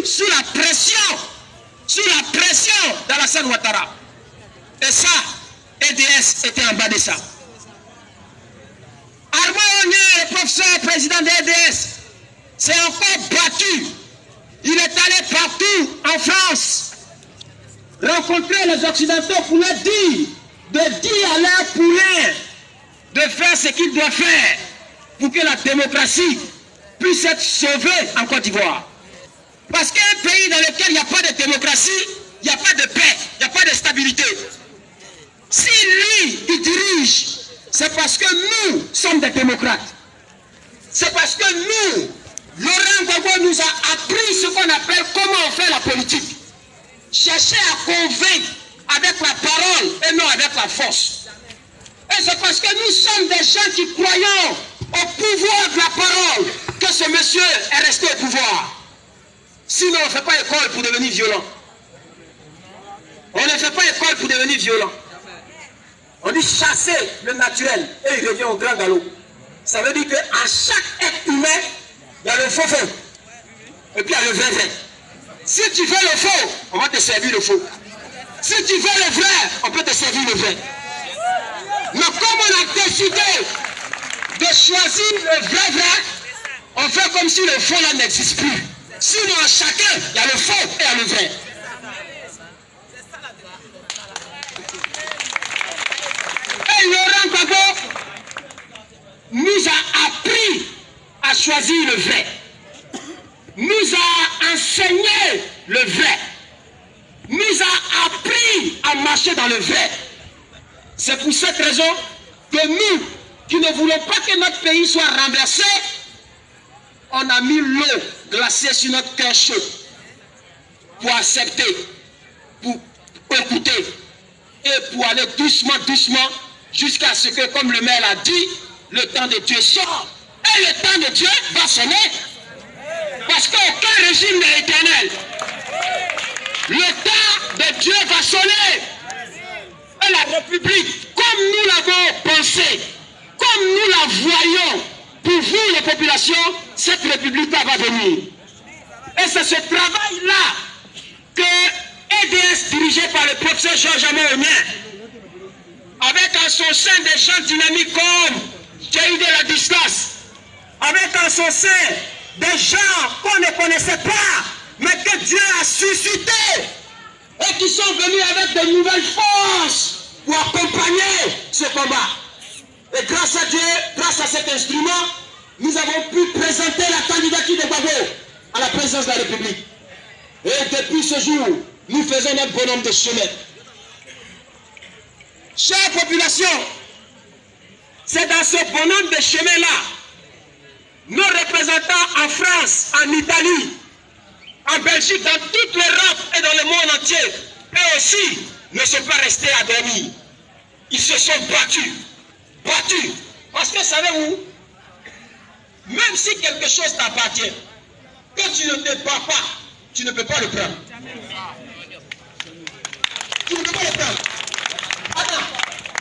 sous la pression d'Alassane Ouattara. Et ça, EDS était en bas de ça. Armand Ogné, le professeur président de l'EDS, s'est encore battu. Il est allé partout en France, rencontrer les Occidentaux pour leur dire, de dire à leur poulain de faire ce qu'il doit faire pour que la démocratie puisse être sauvée en Côte d'Ivoire. Parce qu'un pays dans lequel il n'y a pas de démocratie, il n'y a pas de paix, il n'y a pas de stabilité. Si lui, il dirige, c'est parce que nous sommes des démocrates. C'est parce que nous, Laurent Gbagbo nous a appris ce qu'on appelle comment on fait la politique. Chercher à convaincre avec la parole et non avec la force. Et c'est parce que nous sommes des gens qui croyons au pouvoir de la parole que ce monsieur est resté au pouvoir. Sinon, on ne fait pas école pour devenir violent. On ne fait pas école pour devenir violent. On dit chasser le naturel et il revient au grand galop. Ça veut dire qu'à chaque être humain, il y a le faux faux. Et puis il y a le vrai vrai. Si tu veux le faux, on va te servir le faux. Si tu veux le vrai, on peut te servir le vrai. Mais comme on a décidé de choisir le vrai vrai, on fait comme si le faux là n'existe plus. Sinon à chacun, il y a le faux et il y a le vrai. Et Laurent Gbagbo nous a appris à choisir le vrai. Nous a enseigné le vrai. Nous a appris à marcher dans le vrai. C'est pour cette raison que nous, qui ne voulons pas que notre pays soit renversé, on a mis l'eau glacée sur notre cœur chaud pour accepter, pour écouter et pour aller doucement, doucement jusqu'à ce que, comme le maire l'a dit, le temps de Dieu sort. Et le temps de Dieu va sonner. Parce qu'aucun régime n'est éternel. Le temps de Dieu va sonner. Et la République, comme nous l'avons pensé, comme nous la voyons, pour vous les populations, cette République-là va venir. Et c'est ce travail-là que EDS, dirigé par le professeur Jean-Jamé Ogné, avec en son sein des gens dynamiques comme J.I.D. Ladislas, avec en son sein des gens qu'on ne connaissait pas, mais que Dieu a suscité et qui sont venus avec de nouvelles forces pour accompagner ce combat. Et grâce à Dieu, grâce à cet instrument, nous avons pu présenter la candidature de Gbagbo à la présidence de la République. Et depuis ce jour, nous faisons notre bonhomme de chemin. Chère population, c'est dans ce bonhomme de chemin-là, nos représentants en France, en Italie, en Belgique, dans toute l'Europe et dans le monde entier, eux aussi ne sont pas restés à dormir. Ils se sont battus. Battus. Parce que savez-vous, même si quelque chose t'appartient, quand tu ne te bats pas, tu ne peux pas le prendre. Tu ne peux pas le prendre. Attends,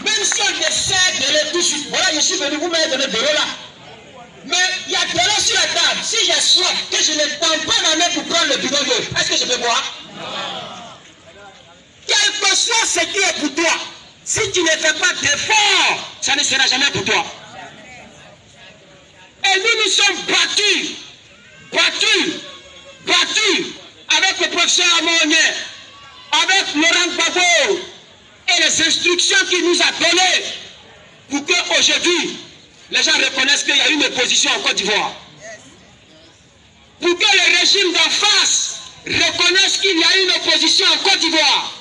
même si on essaie de le tout de suite, voilà, je suis venu vous mettre de l'eau là. Mais il y a de l'eau sur la table. Si j'ai soif, que je ne tends pas ma main pour prendre le bidon d'eau, est-ce que je peux boire? Quel que soit ce qui est pour toi, si tu ne fais pas d'effort, ça ne sera jamais pour toi. Et nous nous sommes battus, avec le professeur Armand Ogné, avec Laurent Gbagbo et les instructions qu'il nous a données pour qu'aujourd'hui, les gens reconnaissent qu'il y a une opposition en Côte d'Ivoire. Pour que le régime d'en face reconnaisse qu'il y a une opposition en Côte d'Ivoire.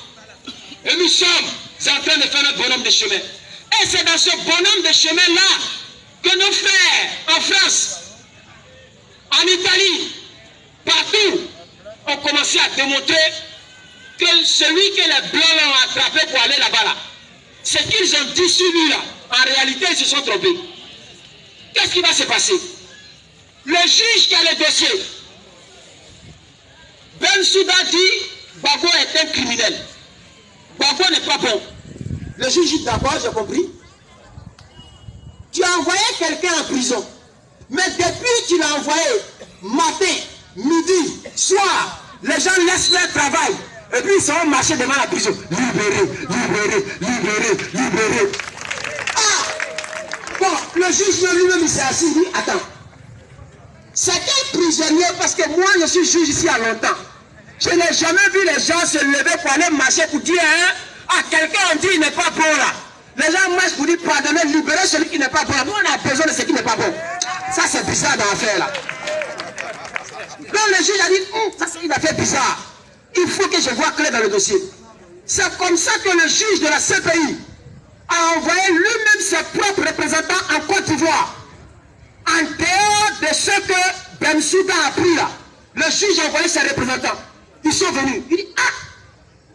Et nous sommes en train de faire notre bonhomme de chemin. Et c'est dans ce bonhomme de chemin-là que nos frères en France, en Italie, partout, ont commencé à démontrer que celui que les Blancs l'ont attrapé pour aller là-bas, là, ce qu'ils ont dit sur lui, là, en réalité, ils se sont trompés. Qu'est-ce qui va se passer? Le juge qui a le dossier, Bensouda dit, Gbagbo est un criminel. Gbagbo n'est pas bon. Le juge dit d'abord, j'ai compris. Tu as envoyé quelqu'un en prison. Mais depuis que tu l'as envoyé, matin, midi, soir, les gens laissent leur travail. Et puis ils seront marcher devant la prison. Libérez, libérez, libérez, libérez. Ah! Bon, le juge lui-même il s'est assis, il dit, attends. C'est quel prisonnier? Parce que moi je suis juge ici à longtemps. Je n'ai jamais vu les gens se lever pour aller marcher pour dire à quelqu'un on dit il n'est pas bon là. Les gens marchent pour dire pardonnez, libérez celui qui n'est pas bon. Nous on a besoin de ce qui n'est pas bon. Ça c'est bizarre dans l'affaire là. Donc le juge a dit, ça c'est une affaire bizarre. Il faut que je vois clair dans le dossier. C'est comme ça que le juge de la CPI a envoyé lui-même ses propres représentants en Côte d'Ivoire. En dehors de ce que Bensouda a pris là, le juge a envoyé ses représentants. Ils sont venus. Il dit,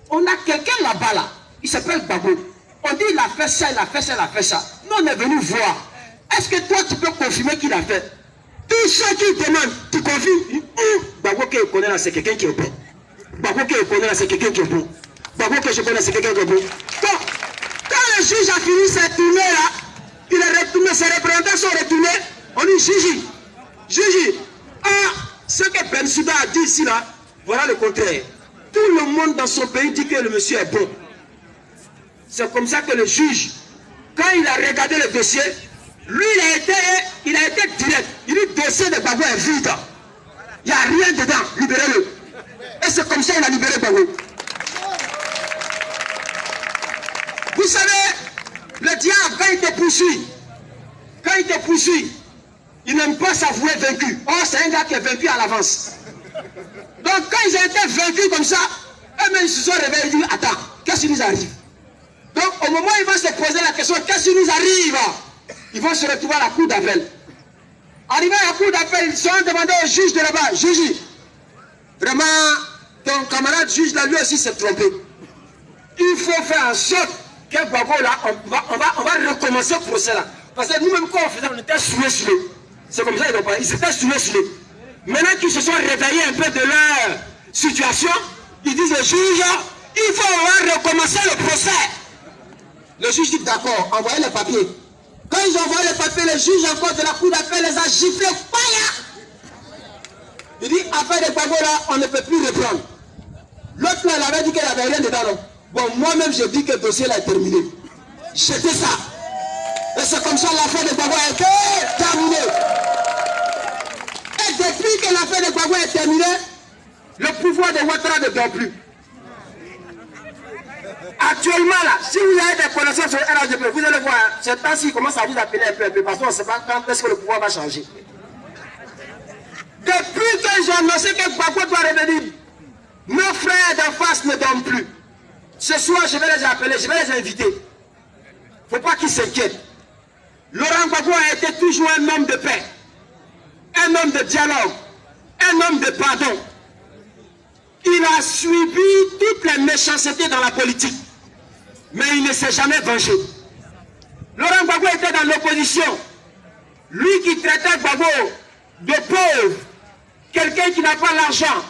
on a quelqu'un là-bas là. Il s'appelle Gbagbo. On dit il a fait ça, il a fait ça, il a fait ça. Nous on est venus voir. Est-ce que toi tu peux confirmer qu'il a fait? Tous ceux qui demandent, tu confirmes? Gbagbo que je connais là, c'est quelqu'un qui est bon. Gbagbo que je connais là, c'est quelqu'un qui est bon. Gbagbo que je connais, c'est quelqu'un qui est bon. Donc, quand le juge a fini sa tournée là, il est retourné, ses représentants sont retournés. On dit, Gigi, ce que Bensouda a dit ici là, voilà le contraire. Tout le monde dans son pays dit que le monsieur est bon. C'est comme ça que le juge, quand il a regardé le dossier, lui il a été direct. Il dit, le dossier de Gbagbo est vide. Il n'y a rien dedans, libérez-le. Et c'est comme ça qu'il a libéré Gbagbo. Vous savez, le diable, quand il te poursuit, il n'aime pas s'avouer vaincu. Oh, c'est un gars qui est vaincu à l'avance. Donc quand ils ont été vaincus comme ça, eux-mêmes ils se sont réveillés et disent, attends, qu'est-ce qui nous arrive? Donc au moment où ils vont se poser la question, qu'est-ce qui nous arrive? Ils vont se retrouver à la cour d'appel. Arrivé à la cour d'appel, ils sont demandés au juge de là-bas, juge, vraiment, ton camarade juge là, lui aussi s'est trompé. Il faut faire en sorte que Gbagbo là, on va recommencer le procès là. Parce que nous-mêmes quand on faisait, on était saoulés. C'est comme ça qu'ils n'ont pas. Ils s'étaient saoulés. Maintenant qu'ils se sont réveillés un peu de leur situation, ils disent au juge, il faut recommencer le procès. Le juge dit d'accord, envoyez les papiers. Quand ils ont envoyé les papiers, le juge encore de la cour d'appel les a giflés. Il dit, affaire de Gbagbo là, on ne peut plus reprendre. L'autre là, il avait dit qu'il n'y avait rien dedans. Non. Bon, moi-même, je dis que le dossier là est terminé. Jetez ça. Et c'est comme ça l'affaire de Gbagbo a été terminée. Et depuis que l'affaire de Gbagbo est terminée, le pouvoir de Ouattara ne dort plus. Actuellement là, si vous avez des connaissances sur RHDP, vous allez voir, ce temps-ci il commence à vous appeler un peu, parce qu'on ne sait pas quand est-ce que le pouvoir va changer. Depuis que j'ai annoncé que Gbagbo doit revenir, nos frères d'en face ne dorment plus. Ce soir, je vais les appeler, je vais les inviter. Il ne faut pas qu'ils s'inquiètent. Laurent Gbagbo a été toujours un homme de paix, un homme de dialogue, un homme de pardon. Il a suivi toutes les méchancetés dans la politique, mais il ne s'est jamais vengé. Laurent Gbagbo était dans l'opposition. Lui qui traitait Gbagbo de pauvre, quelqu'un qui n'a pas l'argent,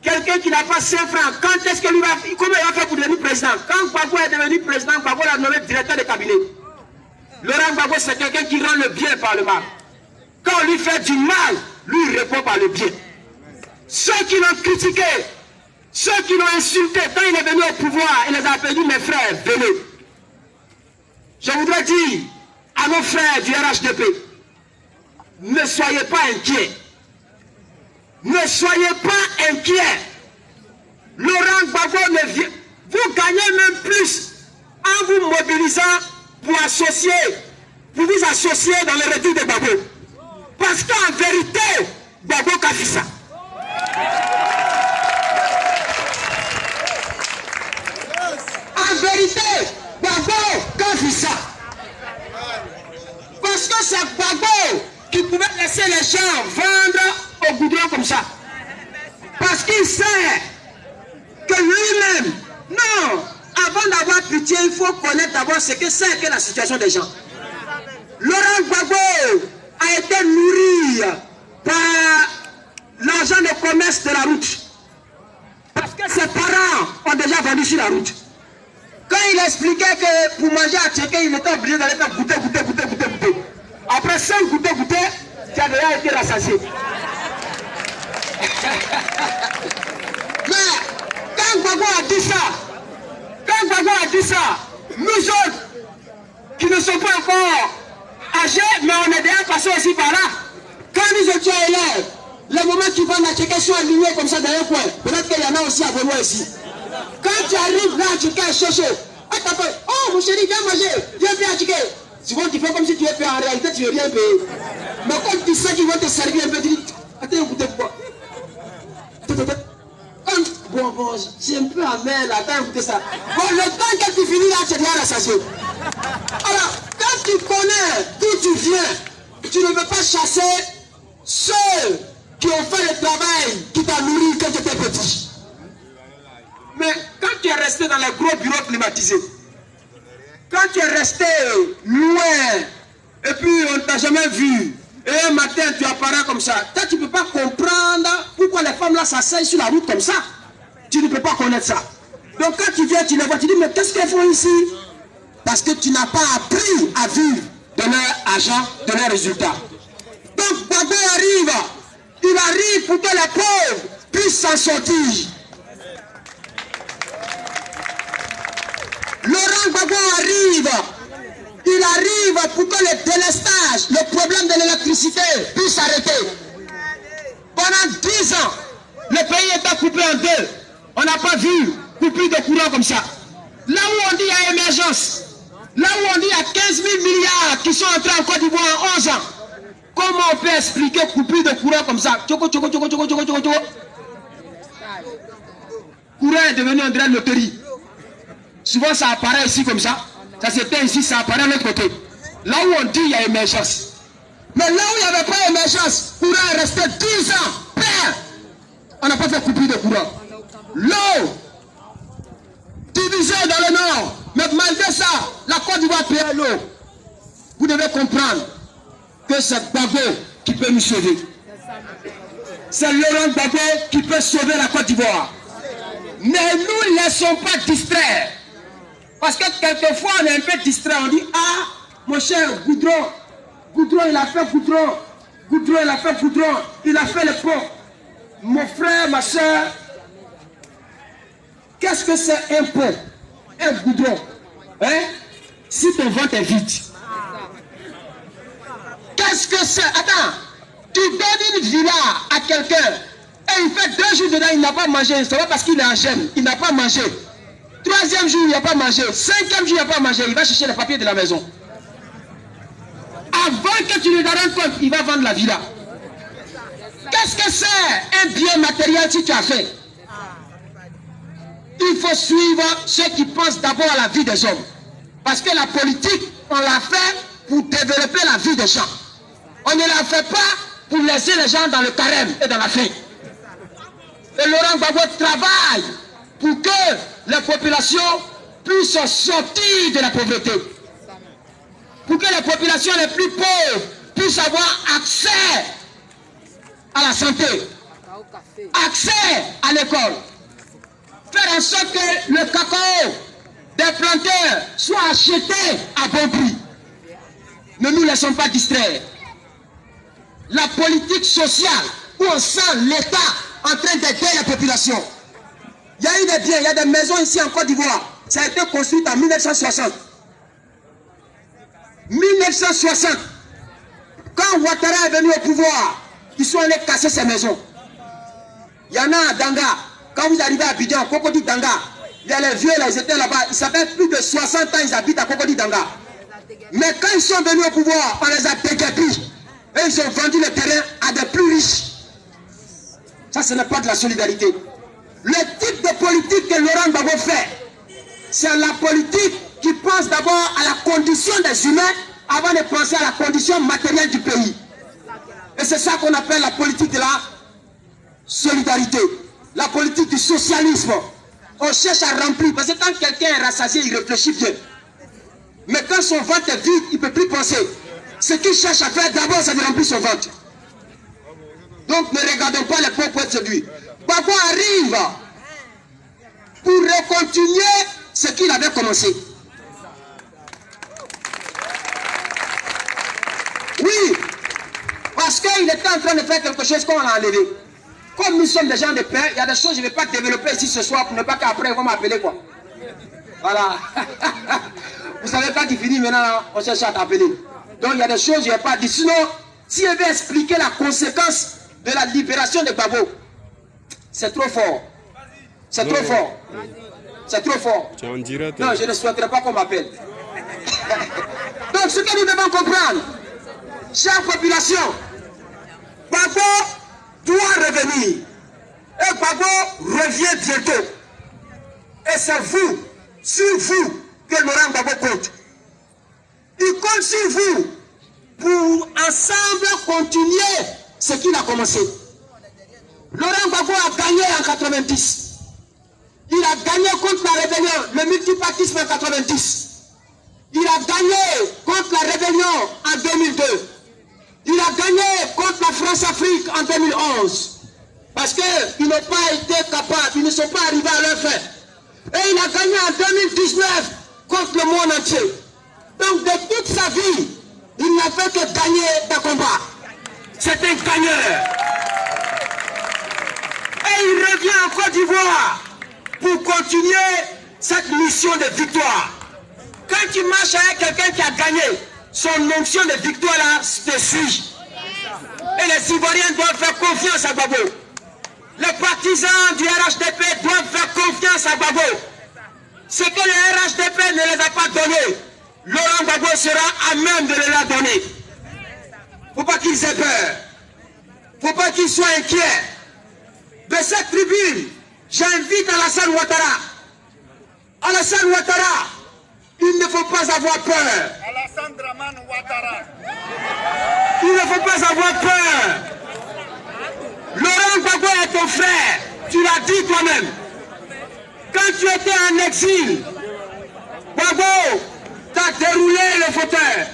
quelqu'un qui n'a pas 5 francs. Quand est-ce que lui va, comment il va faire pour devenir président? Quand Gbagbo est devenu président, Gbagbo l'a nommé directeur de cabinet. Laurent Gbagbo, c'est quelqu'un qui rend le bien par le mal. Quand on lui fait du mal, lui il répond par le bien. Ceux qui l'ont critiqué, ceux qui l'ont insulté, quand il est venu au pouvoir, il les a appelés, mes frères, venez. Je voudrais dire à nos frères du RHDP, ne soyez pas inquiets. Ne soyez pas inquiets. Laurent Gbagbo, vous gagnez même plus en vous mobilisant pour vous associer dans le retour de Gbagbo. Parce qu'en vérité, Gbagbo a fait ça. En vérité, Gbagbo a fait ça. Parce que c'est Gbagbo qui pouvait laisser les gens vendre au goudron comme ça. Parce qu'il sait que lui-même, non, avant d'avoir pitié, il faut connaître d'abord ce que c'est que la situation des gens. Laurent Gbagbo a été nourri par l'argent de commerce de la route. Parce que ses parents ont déjà vendu sur la route. Quand il expliquait que pour manger à Tchéké, il était obligé d'aller faire goûter. Après 5 goûter, tu as déjà été rassasié. Mais Gbagbo a dit ça, nous autres, qui ne sont pas encore âgés, mais on est déjà passés aussi par là. Quand nous étions élèves, les moments qui vont à Tchéké sont alignés comme ça dans un coin. Peut-être qu'il y en a aussi à Benoît ici. Quand tu arrives là à Tchéké, chercher, oh mon chéri, viens manger, viens à Tchéké. Souvent tu fais comme si tu es payé, en réalité tu ne veux rien payer. Mais quand tu sais qu'ils vont te servir un peu, tu dis, attends, écoutez quoi. Bon, c'est un peu amer là, attends, écoutez ça. Bon, le temps que tu finis là, tu es déjà rassasié. Alors, quand tu connais d'où tu viens, tu ne veux pas chasser ceux qui ont fait le travail qui t'a nourri quand tu étais petit. Mais quand tu es resté dans les gros bureaux climatisés, quand tu es resté loin, et puis on ne t'a jamais vu, et un matin tu apparais comme ça, toi tu ne peux pas comprendre pourquoi les femmes là s'asseyent sur la route comme ça. Tu ne peux pas connaître ça. Donc quand tu viens, tu les vois, tu dis mais qu'est-ce qu'elles font ici? Parce que tu n'as pas appris à vivre de leur argent, de leurs résultats. Donc Gbagbo arrive, il arrive pour que les pauvres puissent s'en sortir. Laurent Gbagbo arrive, il arrive pour que le délestage, le problème de l'électricité puisse s'arrêter. Pendant 10 ans, le pays était coupé en deux. On n'a pas vu coupure de courant comme ça. Là où on dit il y a émergence, là où on dit il y a 15 000 milliards qui sont entrés en Côte d'Ivoire en 11 ans, comment on peut expliquer coupure de courant comme ça? Courant est devenu un droit de loterie. Souvent ça apparaît ici comme ça. Ça s'éteint ici, ça apparaît de l'autre côté. Là où on dit il y a émergence. Mais là où il n'y avait pas émergence, courant est resté 10 ans. Père, on n'a pas fait coupure de courant. L'eau divisée dans le nord. Mais malgré ça, la Côte d'Ivoire paye l'eau. Vous devez comprendre que c'est Gbagbo qui peut nous sauver. C'est Laurent Gbagbo qui peut sauver la Côte d'Ivoire. Ne nous laissons pas distraire. Parce que quelquefois on est un peu distrait. On dit, ah, mon cher Goudron, Goudron il a fait Goudron. Goudron il a fait Goudron. Il a fait le pont. Mon frère, ma soeur, qu'est-ce que c'est un pont? Un goudron. Hein? Si ton ventre est vide. Qu'est-ce que c'est? Attends, tu donnes une villa à quelqu'un et il fait 2 jours dedans, il n'a pas mangé. C'est pas parce qu'il est en gêne, il n'a pas mangé. 3e jour, il n'a pas mangé. 5e jour, il n'a pas mangé. Il va chercher les papiers de la maison. Avant que tu lui donnes compte, il va vendre la villa. Qu'est-ce que c'est un bien matériel si tu as fait? Il faut suivre ceux qui pensent d'abord à la vie des hommes. Parce que la politique, on l'a fait pour développer la vie des gens. On ne la fait pas pour laisser les gens dans le carême et dans la faim. Et Laurent Gbagbo travaille pour que les populations puissent sortir de la pauvreté. Pour que les populations les plus pauvres puissent avoir accès à la santé, accès à l'école. Faire en sorte que le cacao des planteurs soit acheté à bon prix. Ne nous laissons pas distraire. La politique sociale, où on sent l'État en train d'aider la population. Il y a eu des biens, il y a des maisons ici en Côte d'Ivoire. Ça a été construit en 1960. 1960. Quand Ouattara est venu au pouvoir, ils sont allés casser ces maisons. Il y en a à Danga. Quand vous arrivez à Abidjan, Cocody Danga, il y a les vieux là, ils étaient là-bas. Ils s'appellent plus de 60 ans, ils habitent à Cocody Danga. Mais quand ils sont venus au pouvoir, on les a déguerpis. Et ils ont vendu le terrain à des plus riches. Ça, ce n'est pas de la solidarité. Le type de politique que Laurent Gbagbo fait, c'est la politique qui pense d'abord à la condition des humains avant de penser à la condition matérielle du pays. Et c'est ça qu'on appelle la politique de la solidarité. La politique du socialisme. On cherche à remplir. Parce que quand quelqu'un est rassasié, il réfléchit bien. Mais quand son ventre est vide, il ne peut plus penser. Ce qu'il cherche à faire d'abord, c'est de remplir son ventre. Donc ne regardons pas les pauvres pour être séduits. Gbagbo arrive pour continuer ce qu'il avait commencé. Oui, parce qu'il était en train de faire quelque chose qu'on l'a enlevé. Comme nous sommes des gens de paix, il y a des choses que je ne vais pas développer ici ce soir pour ne pas qu'après ils vont m'appeler quoi. Voilà. Vous savez quand il finit maintenant, on cherche à t'appeler. Donc il y a des choses que je ne vais pas dire. Sinon, si je vais expliquer la conséquence de la libération de Gbagbo, c'est trop fort. C'est trop fort. C'est trop fort. Non, je ne souhaiterais pas qu'on m'appelle. Donc ce que nous devons comprendre, chère population, Gbagbo doit revenir. Et Gbagbo revient bientôt. Et c'est vous, sur vous, que Laurent Gbagbo compte. Il compte sur vous pour ensemble continuer ce qu'il a commencé. Laurent Gbagbo a gagné en 90. Il a gagné contre la rébellion, le multipartisme en 90. Il a gagné contre la rébellion en 2002. Il a gagné contre la France-Afrique en 2011. Parce qu'ils n'ont pas été capables, ils ne sont pas arrivés à leur fin. Et il a gagné en 2019 contre le monde entier. Donc de toute sa vie, il n'a fait que gagner des combats. C'est un gagneur. Et il revient en Côte d'Ivoire pour continuer cette mission de victoire. Quand tu marches avec quelqu'un qui a gagné, son onction de victoire là te suit. Et les Ivoiriens doivent faire confiance à Gbagbo. Les partisans du RHDP doivent faire confiance à Gbagbo. Ce que le RHDP ne les a pas donné, Laurent Gbagbo sera à même de les leur donner. Il ne faut pas qu'ils aient peur. Il ne faut pas qu'ils soient inquiets. De cette tribune, j'invite Alassane Ouattara. Alassane Ouattara, il ne faut pas avoir peur. Alassane Draman Ouattara. Il ne faut pas avoir peur. Laurent Gbagbo est ton frère. Tu l'as dit toi-même. Quand tu étais en exil, Gbagbo t'a déroulé le fauteuil,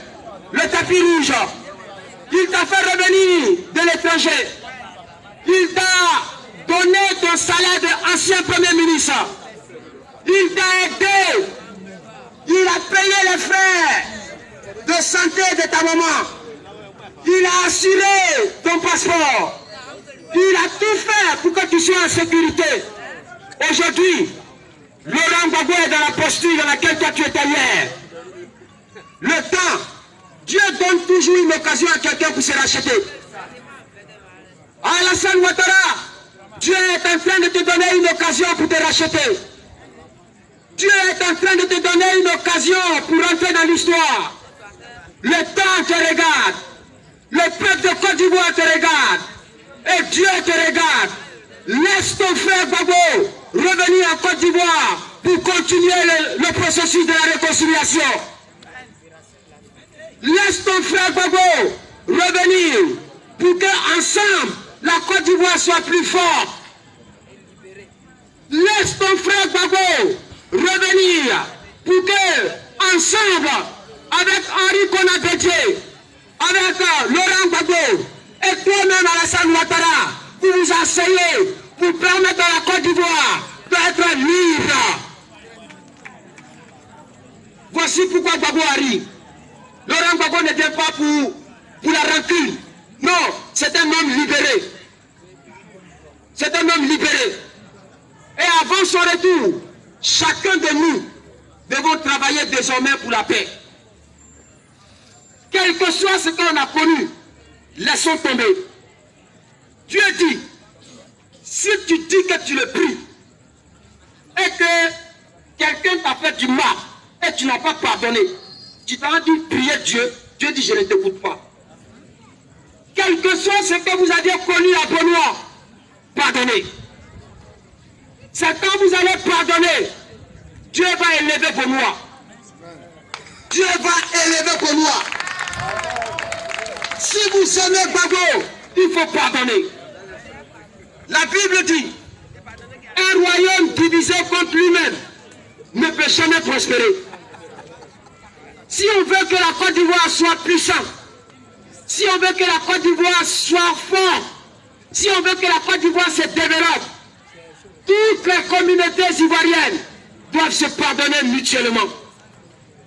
le tapis rouge. Il t'a fait revenir de l'étranger. Il t'a donné ton salaire d'ancien premier ministre. Il t'a aidé. Il a payé les frais de santé de ta maman. Il a assuré ton passeport. Il a tout fait pour que tu sois en sécurité. Aujourd'hui, Laurent Gbagbo est dans la posture dans laquelle toi tu étais hier. Le temps, Dieu donne toujours une occasion à quelqu'un pour se racheter. Alassane Ouattara, Dieu est en train de te donner une occasion pour te racheter. Dieu est en train de te donner une occasion pour entrer dans l'histoire. Le temps te regarde. Le peuple de Côte d'Ivoire te regarde. Et Dieu te regarde. Laisse ton frère Gbagbo revenir en Côte d'Ivoire pour continuer le processus de la réconciliation. Laisse ton frère Gbagbo revenir pour qu'ensemble la Côte d'Ivoire soit plus forte. Laisse ton frère Gbagbo revenir pour que ensemble, avec Henri Konadé, avec Laurent Gbagbo et toi-même Alassane Ouattara, vous vous asseyez pour permettre à la Côte d'Ivoire d'être libre. Voici pourquoi Gbagbo arrive. Laurent Gbagbo ne vient pas pour la rancune. Non, c'est un homme libéré. C'est un homme libéré. Et avant son retour, chacun de nous devons travailler désormais pour la paix. Quel que soit ce qu'on a connu, laissons tomber. Dieu dit, si tu dis que tu le pries et que quelqu'un t'a fait du mal et tu n'as pas pardonné, tu t'as dit prier Dieu, Dieu dit je ne t'écoute pas. Quel que soit ce que vous aviez connu à Benoît, pardonnez. C'est quand vous allez pardonner, Dieu va élever Benoît. Dieu va élever Benoît. Si vous aimez Gbagbo, il faut pardonner. La Bible dit, un royaume divisé contre lui-même ne peut jamais prospérer. Si on veut que la Côte d'Ivoire soit puissante, si on veut que la Côte d'Ivoire soit forte, si on veut que la Côte d'Ivoire se développe, toutes les communautés ivoiriennes doivent se pardonner mutuellement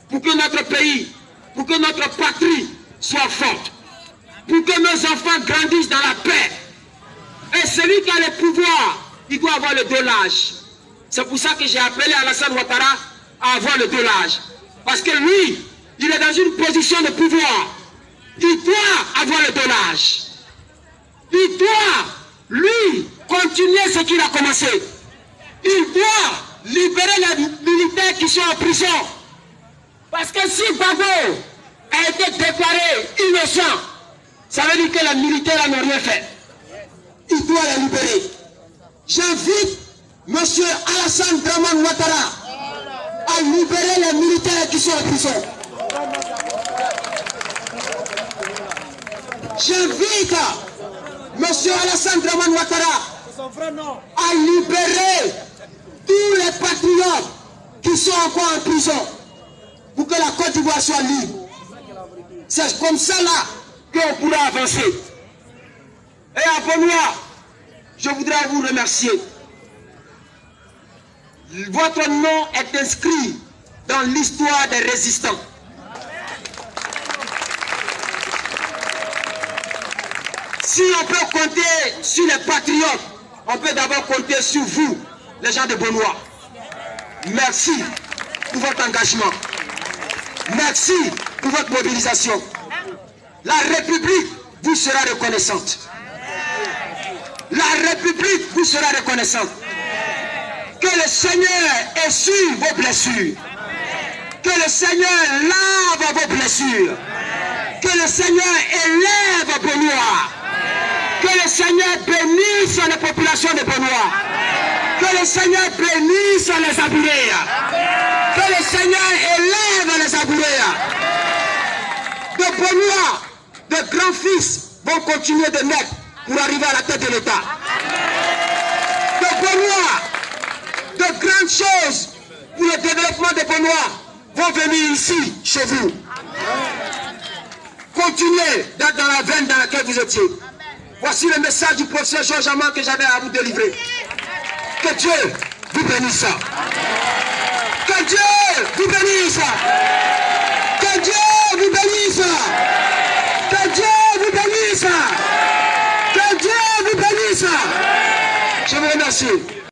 pour que notre pays, pour que notre patrie soit forte, pour que nos enfants grandissent dans la paix Et celui qui a le pouvoir, il doit avoir le délage. C'est pour ça que j'ai appelé Alassane Ouattara à avoir le délage. Parce que lui, il est dans une position de pouvoir. Il doit avoir le délage. Il doit, lui, continuer ce qu'il a commencé. Il doit libérer les militaires qui sont en prison. Parce que si Gbagbo a été déclaré innocent, ça veut dire que les militaires n'ont rien fait. Il doit les libérer. J'invite M. Alassane Dramane Ouattara à libérer les militaires qui sont en prison. J'invite M. Alassane Dramane Ouattara à libérer tous les patriotes qui sont encore en prison pour que la Côte d'Ivoire soit libre. C'est comme ça là qu'on pourra avancer. Et à Benoît, je voudrais vous remercier. Votre nom est inscrit dans l'histoire des résistants. Si on peut compter sur les patriotes, on peut d'abord compter sur vous, les gens de Benoît. Merci pour votre engagement. Merci pour votre mobilisation. La République vous sera reconnaissante. La République vous sera reconnaissante. Que le Seigneur essuie vos blessures. Que le Seigneur lave vos blessures. Que le Seigneur élève Benoît. Que le Seigneur bénisse les populations de Benoît. Que le Seigneur bénisse les Abouréas. Que le Seigneur élève les Abouréas. De Benoît, de grands-fils vont continuer de naître pour arriver à la tête de l'État. De Benoît, de grandes choses pour le développement de Benoît vont venir ici, chez vous. Continuez d'être dans la veine dans laquelle vous étiez. Voici le message du professeur Georges Amand que j'avais à vous délivrer. Que Dieu vous bénisse. Que Dieu vous bénisse. Que Dieu vous bénisse. Que Dieu vous bénisse. Que Dieu vous bénisse. Je vous remercie.